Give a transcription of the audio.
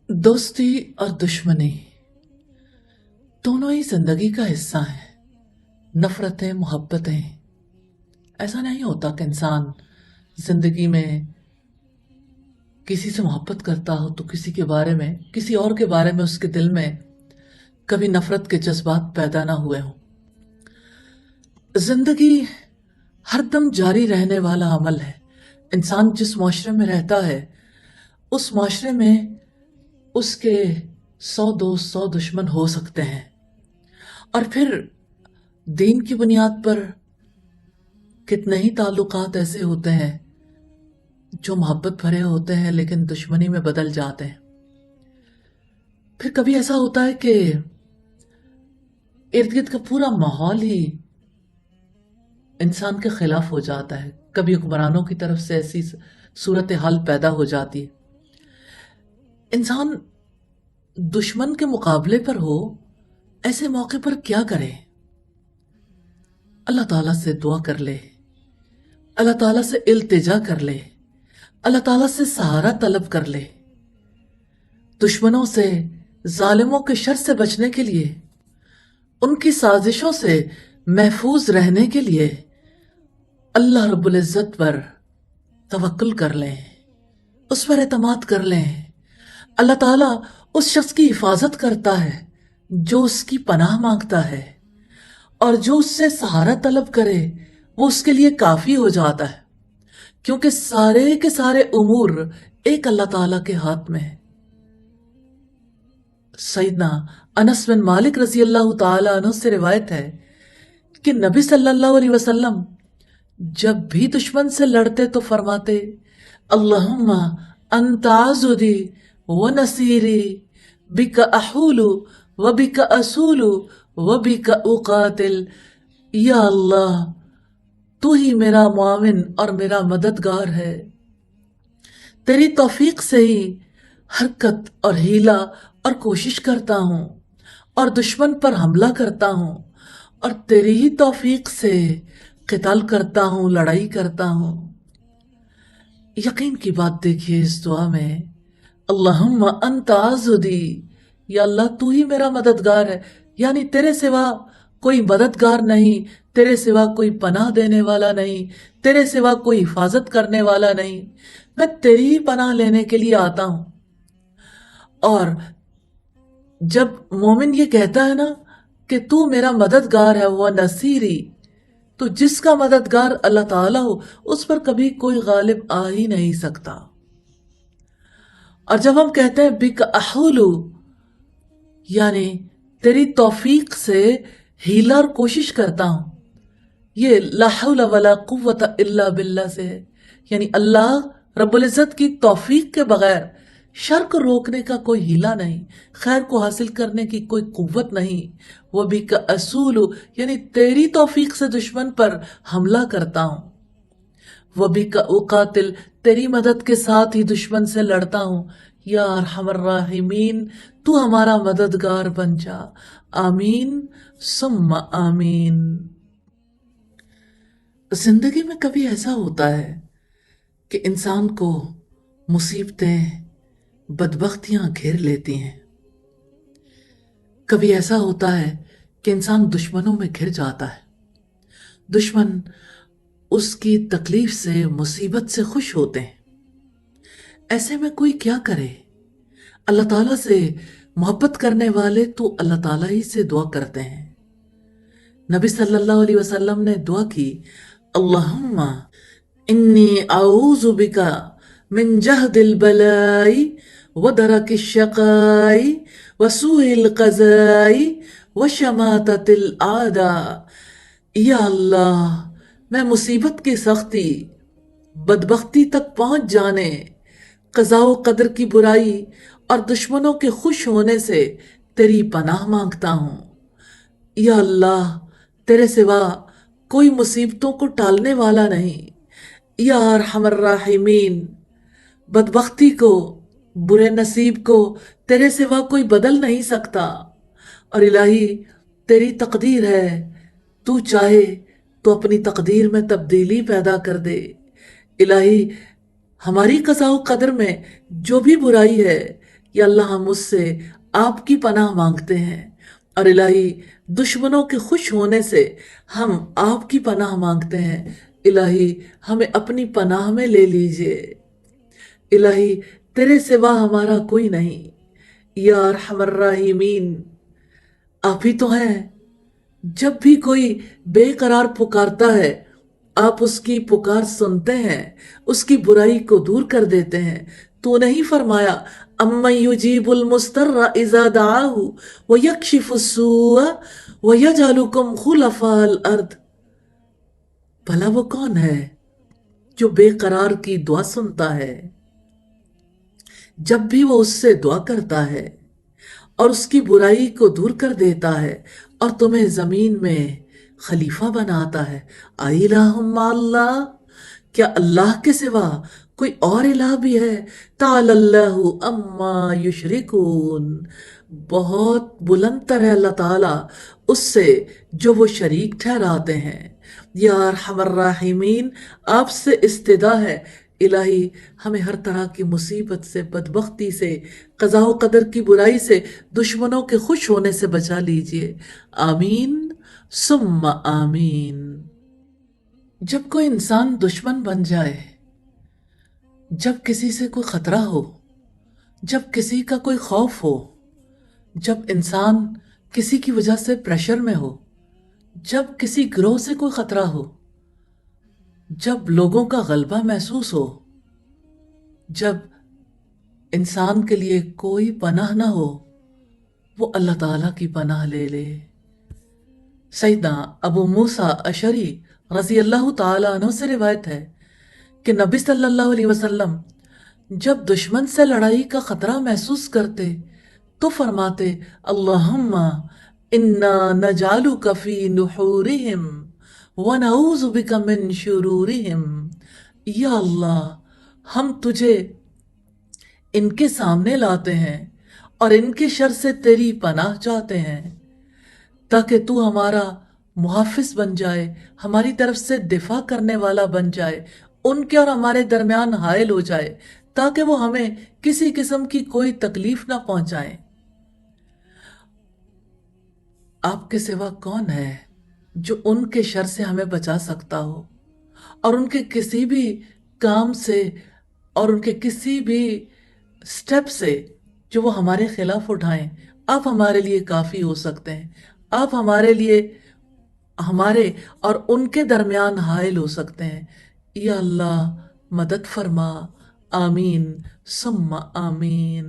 दोस्ती और दुश्मनी दोनों ही जिंदगी का हिस्सा हैं। नफरतें, मोहब्बतें, ऐसा नहीं होता कि इंसान जिंदगी में किसी से मोहब्बत करता हो तो किसी के बारे में, किसी और के बारे में उसके दिल में कभी नफरत के जज्बात पैदा ना हुए हों। जिंदगी हरदम जारी रहने वाला अमल है। इंसान जिस माशरे में रहता है उस माशरे में उसके 100 दोस्त 100 दुश्मन हो सकते हैं, और फिर दीन की बुनियाद पर कितने ही ताल्लुकात ऐसे होते हैं जो मोहब्बत भरे होते हैं लेकिन दुश्मनी में बदल जाते हैं। फिर कभी ऐसा होता है कि इर्द गिर्द का पूरा माहौल ही इंसान के खिलाफ हो जाता है। कभी हुक्मरानों की तरफ से ऐसी सूरत हाल पैदा हो जाती है। इंसान दुश्मन के मुकाबले पर हो, ऐसे मौके पर क्या करे? अल्लाह ताला से दुआ कर ले, अल्लाह ताला से इल्तिजा कर ले, अल्लाह ताला से सहारा तलब कर ले। दुश्मनों से, जालिमों के शर से बचने के लिए, उनकी साजिशों से महफूज रहने के लिए अल्लाह रब्बुल इज्जत पर तवक्कुल कर लें, उस पर एतमाद कर लें। अल्लाह ताला उस शख्स की हिफाजत करता है जो उसकी पनाह मांगता है, और जो उससे सहारा तलब करे वो उसके लिए काफी हो जाता है, क्योंकि सारे के सारे उमूर एक अल्लाह ताला के हाथ में है। सईदना अनस बिन मालिक रजी अल्लाह ताला अन्हु से रिवायत है कि नबी सल्लल्लाहु अलैहि वसल्लम जब भी दुश्मन से लड़ते तो फरमाते, अल्लाहुम्मा अंता आज़ुदी व नसीरी बिका अहूलु व बिका असूलु व बिका उकातिल। या अल्लाह, तू ही मेरा मुआविन और मेरा मददगार है। तेरी तौफीक से ही हरकत और हीला और कोशिश करता हूँ और दुश्मन पर हमला करता हूँ, और तेरी ही तौफीक से क़िताल करता हूँ, लड़ाई करता हूँ। यकीन की बात देखिए इस दुआ में, अल्लाहुम्मा अंता आज़ुदी, या अल्लाह तू ही मेरा मददगार है, यानी तेरे सिवा कोई मददगार नहीं, तेरे सिवा कोई पनाह देने वाला नहीं, तेरे सिवा कोई हिफाजत करने वाला नहीं। मैं तेरी ही पनाह लेने के लिए आता हूं। और जब मोमिन ये कहता है ना कि तू मेरा मददगार है, वह नसीरी, तो जिसका मददगार अल्लाह ताला हो उस पर कभी कोई गालिब आ ही नहीं सकता। और जब हम कहते हैं बिक अहूलू, यानी तेरी तौफीक से हीला और कोशिश करता हूं, ये ला हौला वला कुव्वता इल्ला बिल्लाह से है, यानी अल्लाह रब्बुल इज्जत की तौफीक के बगैर शर को रोकने का कोई हीला नहीं, खैर को हासिल करने की कोई कुव्वत नहीं। वह भी का असूल, यानी तेरी तौफीक से दुश्मन पर हमला करता हूं। वह भी का उकातिल, तेरी मदद के साथ ही दुश्मन से लड़ता हूं। या अरहमर राहिमीन, तू हमारा मददगार बन जा। आमीन सुम्मा आमीन। जिंदगी में कभी ऐसा होता है कि इंसान को मुसीबतें, बदबख्तियां घेर लेती हैं। कभी ऐसा होता है कि इंसान दुश्मनों में घिर जाता है। दुश्मन उसकी तकलीफ से, मुसीबत से खुश होते हैं। ऐसे में कोई क्या करे? अल्लाह ताला से मोहब्बत करने वाले तो अल्लाह ताला ही से दुआ करते हैं। नबी सल्लल्लाहु अलैहि वसल्लम ने दुआ की, अल्लाहुम्मा इन्नी आऊज़ु बिका मिन जहदिल बलाई व दरकिश शकाई व सूइल क़ज़ाई व शमाततिल आदा। या अल्लाह, मैं मुसीबत की सख्ती, बदबख्ती तक पहुंच जाने, क़ज़ा व क़दर की बुराई और दुश्मनों के खुश होने से तेरी पनाह मांगता हूं। या अल्लाह, तेरे सिवा कोई मुसीबतों को टालने वाला नहीं। या अरहमर राहिमीन, बदबख्ती को, बुरे नसीब को तेरे सिवा कोई बदल नहीं सकता, और इलाही तेरी तकदीर है, तू चाहे तो अपनी तकदीर में तब्दीली पैदा कर दे। इलाही हमारी क़ज़ा व क़दर में जो भी बुराई है یا اللہ ہم اس سے آپ کی پناہ مانگتے ہیں، اور الہی دشمنوں کے خوش ہونے سے ہم آپ کی پناہ مانگتے ہیں، الہی ہمیں اپنی پناہ میں لے لیجئے، الہی تیرے سوا ہمارا کوئی نہیں، یا ارحم الراحمین، آپ ہی تو ہیں۔ جب بھی کوئی بے قرار پکارتا ہے آپ اس کی پکار سنتے ہیں، اس کی برائی کو دور کر دیتے ہیں۔ تو نہیں فرمایا امن یجیب المضطر اذا دعاہ ویکشف السوء ویجعلکم خلفاء الارض، بھلا وہ کون ہے جو بے قرار کی دعا سنتا ہے جب بھی وہ اس سے دعا کرتا ہے اور اس کی برائی کو دور کر دیتا ہے اور تمہیں زمین میں خلیفہ بناتا ہے؟ الہ مع اللہ، کیا اللہ کے سوا کوئی اور الہ بھی ہے؟ تعالی اللہ اما یشرکون، بہت بلند تر ہے اللہ تعالیٰ اس سے جو وہ شریک ٹھہراتے ہیں۔ یا ارحم الراحمین، آپ سے استدعا ہے الہی ہمیں ہر طرح کی مصیبت سے، بدبختی سے، قضاء و قدر کی برائی سے، دشمنوں کے خوش ہونے سے بچا لیجئے، آمین ثم آمین۔ جب کوئی انسان دشمن بن جائے، جب کسی سے کوئی خطرہ ہو، جب کسی کا کوئی خوف ہو، جب انسان کسی کی وجہ سے پریشر میں ہو، جب کسی گروہ سے کوئی خطرہ ہو، جب لوگوں کا غلبہ محسوس ہو، جب انسان کے لیے کوئی پناہ نہ ہو، وہ اللہ تعالیٰ کی پناہ لے لے۔ سیدنا ابو موسیٰ اشعری رضی اللہ تعالیٰ عنہ سے روایت ہے کہ نبی صلی اللہ علیہ وسلم جب دشمن سے لڑائی کا خطرہ محسوس کرتے تو فرماتے اللہم انا نجعلک فی نحورہم ونعوذ بک من شرورہم، یا اللہ ہم تجھے ان کے سامنے لاتے ہیں اور ان کے شر سے تیری پناہ چاہتے ہیں، تاکہ تو ہمارا محافظ بن جائے، ہماری طرف سے دفاع کرنے والا بن جائے، ان کے اور ہمارے درمیان حائل ہو جائے، تاکہ وہ ہمیں کسی قسم کی کوئی تکلیف نہ پہنچائیں۔ آپ کے سوا کون ہے جو ان کے شر سے ہمیں بچا سکتا ہو، اور ان کے کسی بھی کام سے اور ان کے کسی بھی سٹیپ سے جو وہ ہمارے خلاف اٹھائیں؟ آپ ہمارے لیے کافی ہو سکتے ہیں، آپ ہمارے لیے ہمارے اور ان کے درمیان حائل ہو سکتے ہیں۔ یا اللہ مدد فرما، آمین ثم آمین۔